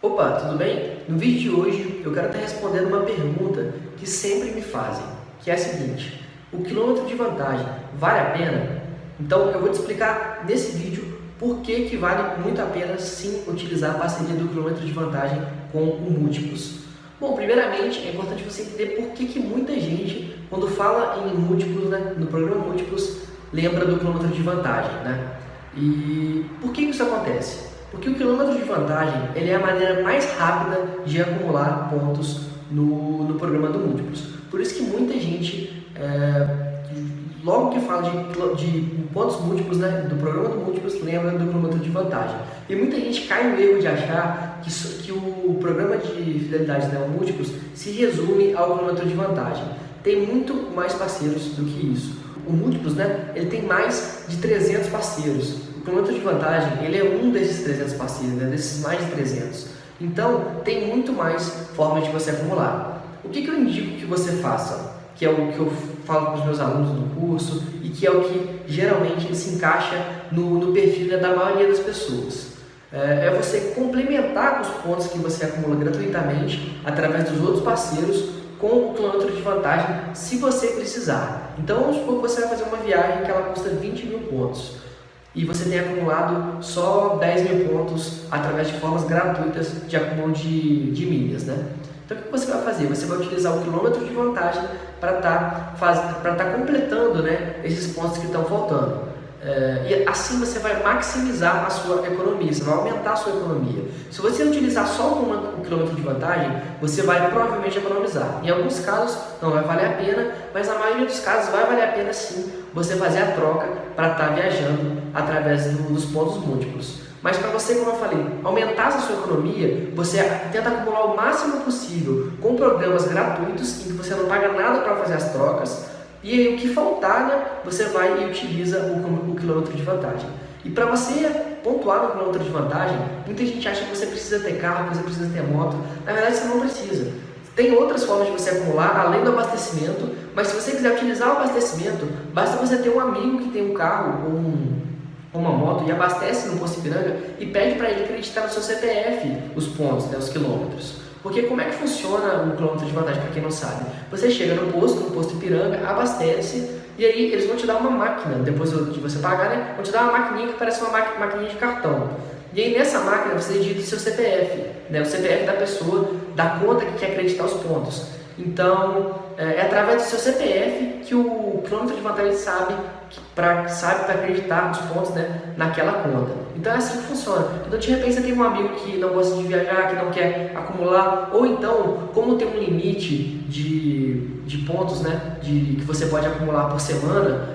Opa, tudo bem? No vídeo de hoje eu quero estar respondendo uma pergunta que sempre me fazem, que é a seguinte: o quilômetro de vantagem vale a pena? Então eu vou te explicar nesse vídeo por que vale muito a pena sim utilizar a parceria do quilômetro de vantagem com o Múltiplos. Bom, primeiramente é importante você entender por que muita gente, quando fala em múltiplos, né, no programa Múltiplos, lembra do quilômetro de vantagem, né? E por que isso acontece? Porque o quilômetro de vantagem ele é a maneira mais rápida de acumular pontos no programa do Múltiplos. Por isso que muita gente, logo que fala de pontos múltiplos, né, do programa do Múltiplos, lembra do quilômetro de vantagem. E muita gente cai no erro de achar que o programa de fidelidade, né, o Múltiplos, se resume ao quilômetro de vantagem. Tem muito mais parceiros do que isso. O Múltiplos, né, ele tem mais de 300 parceiros. O quilômetro de vantagem, ele é um desses 300 parceiros, né, desses mais de 300. Então, tem muito mais formas de você acumular. O que eu indico que você faça? Que é o que eu falo para os meus alunos no curso e que é o que geralmente se encaixa no perfil, né, da maioria das pessoas. É você complementar os pontos que você acumula gratuitamente através dos outros parceiros com o quilômetro de vantagem, se você precisar. Então, vamos supor que você vai fazer uma viagem que ela custa 20 mil pontos e você tem acumulado só 10 mil pontos através de formas gratuitas de acúmulo de milhas, né? Então, o que você vai fazer? Você vai utilizar o quilômetro de vantagem para tá completando, né, esses pontos que estão faltando. E assim você vai maximizar a sua economia, você vai aumentar a sua economia. Se você utilizar só o quilômetro de vantagem, você vai provavelmente economizar. Em alguns casos não vai valer a pena, mas na maioria dos casos vai valer a pena sim você fazer a troca para estar viajando através dos pontos múltiplos. Mas para você, como eu falei, aumentar a sua economia, você tenta acumular o máximo possível com programas gratuitos em que você não paga nada para fazer as trocas. E aí, o que faltar, né, você vai e utiliza o quilômetro de vantagem. E para você pontuar no quilômetro de vantagem, muita gente acha que você precisa ter carro, que você precisa ter moto. Na verdade, você não precisa. Tem outras formas de você acumular, além do abastecimento, mas se você quiser utilizar o abastecimento, basta você ter um amigo que tem um carro ou uma moto e abastece no posto Ipiranga e pede para ele acreditar no seu CPF os pontos, né, os quilômetros. Porque como é que funciona o quilômetro de vantagem, para quem não sabe? Você chega no posto Ipiranga, abastece, e aí eles vão te dar uma máquina, depois de você pagar, né? Vão te dar uma maquininha que parece uma maquininha de cartão. E aí nessa máquina você digita o seu CPF, né? O CPF da pessoa, da conta que quer acreditar os pontos. Então, é através do seu CPF que o quilômetro de vantagem sabe para acreditar os pontos, né, naquela conta. Então é assim que funciona. Então de repente você tem um amigo que não gosta de viajar, que não quer acumular, ou então, como tem um limite de pontos, né, que você pode acumular por semana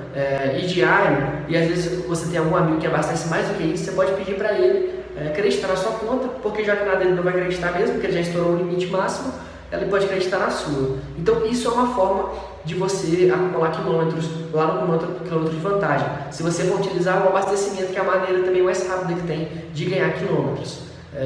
e diário, e às vezes você tem algum amigo que abastece mais do que isso, você pode pedir para ele acreditar na sua conta, porque já que nada ele não vai acreditar mesmo, porque ele já estourou o limite máximo, ele pode acreditar na sua. Então isso é uma forma de você acumular quilômetros lá no quilômetro de vantagem. Se você for utilizar o abastecimento, que é a maneira também mais rápida que tem de ganhar quilômetros.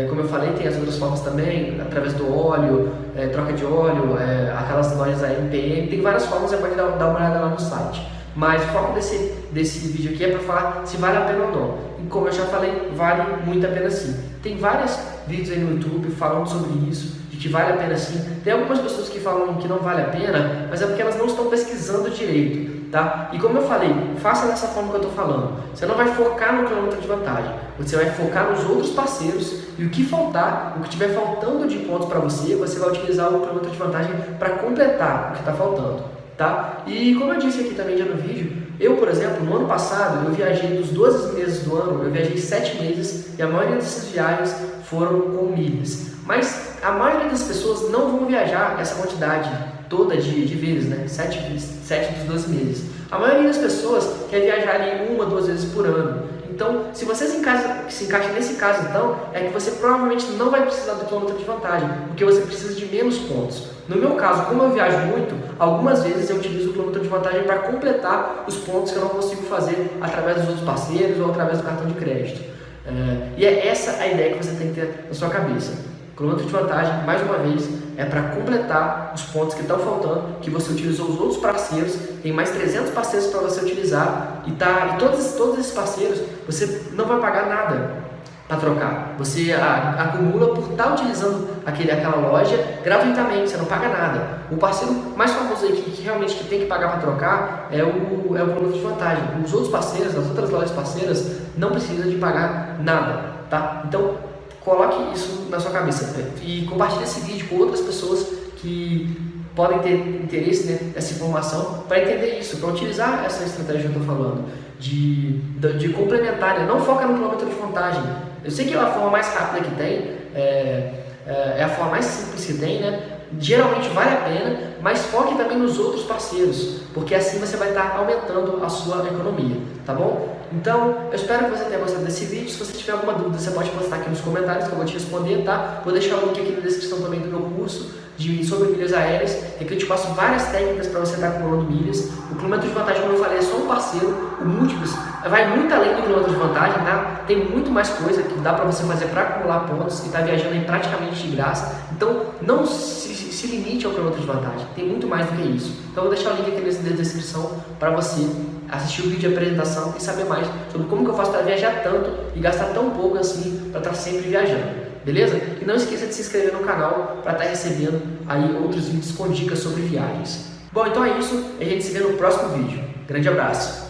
Como eu falei, tem as outras formas também, através do óleo, troca de óleo, aquelas lojas AMPM, tem várias formas, você pode dar uma olhada lá no site. Mas o foco desse vídeo aqui é para falar se vale a pena ou não. E como eu já falei, vale muito a pena sim. Tem vários vídeos aí no YouTube falando sobre isso, de que vale a pena sim. Tem algumas pessoas que falam que não vale a pena, mas é porque elas não estão pesquisando direito, tá? E como eu falei, faça dessa forma que eu estou falando. Você não vai focar no quilômetro de vantagem, você vai focar nos outros parceiros e o que faltar, o que estiver faltando de pontos para você vai utilizar o quilômetro de vantagem para completar o que está faltando. Tá? E como eu disse aqui também já no vídeo, eu, por exemplo, no ano passado, eu viajei dos 12 meses do ano, eu viajei 7 meses e a maioria dessas viagens foram com milhas. Mas a maioria das pessoas não vão viajar essa quantidade toda de vezes, né? 7 dos 12 meses. A maioria das pessoas quer viajar ali 1 ou 2 vezes por ano. Então, se você se encaixa nesse caso, então, é que você provavelmente não vai precisar do quilômetro de vantagem, porque você precisa de menos pontos. No meu caso, como eu viajo muito, algumas vezes eu utilizo o quilômetro de vantagem para completar os pontos que eu não consigo fazer através dos outros parceiros ou através do cartão de crédito. E é essa a ideia que você tem que ter na sua cabeça. O quilômetro de vantagem, mais uma vez, é para completar os pontos que estão faltando, que você utilizou os outros parceiros, tem mais 300 parceiros para você utilizar, e todos esses parceiros você não vai pagar nada. para trocar. Você acumula por estar utilizando aquela loja gratuitamente, você não paga nada. O parceiro mais famoso aí que realmente tem que pagar para trocar é o quilômetro de vantagem. Os outros parceiros, as outras lojas parceiras, não precisam de pagar nada, tá? Então, coloque isso na sua cabeça e compartilhe esse vídeo com outras pessoas que podem ter interesse, né, nessa informação para entender isso, para utilizar essa estratégia que eu estou falando, de complementar, né? Não foca no quilômetro de vantagem. Eu sei que é a forma mais rápida que tem, é a forma mais simples que tem, né? Geralmente vale a pena, mas foque também nos outros parceiros, porque assim você vai estar aumentando a sua economia, tá bom? Então, eu espero que você tenha gostado desse vídeo. Se você tiver alguma dúvida, você pode postar aqui nos comentários que eu vou te responder, tá? Vou deixar o link aqui na descrição também do meu curso sobre milhas aéreas, em que eu te passo várias técnicas para você estar acumulando milhas. O quilômetro de vantagem, como eu falei, é só um parceiro. O Múltiplos vai muito além do quilômetro de vantagem, tá? Tem muito mais coisa que dá para você fazer para acumular pontos e tá viajando aí praticamente de graça. Então, não se limite ao quilômetro de vantagem, tem muito mais do que isso. Então, eu vou deixar o link aqui na descrição para você assistir o vídeo de apresentação e saber mais sobre como que eu faço para viajar tanto e gastar tão pouco assim para estar sempre viajando. Beleza? E não esqueça de se inscrever no canal para estar recebendo aí outros vídeos com dicas sobre viagens. Bom, então é isso. A gente se vê no próximo vídeo. Grande abraço!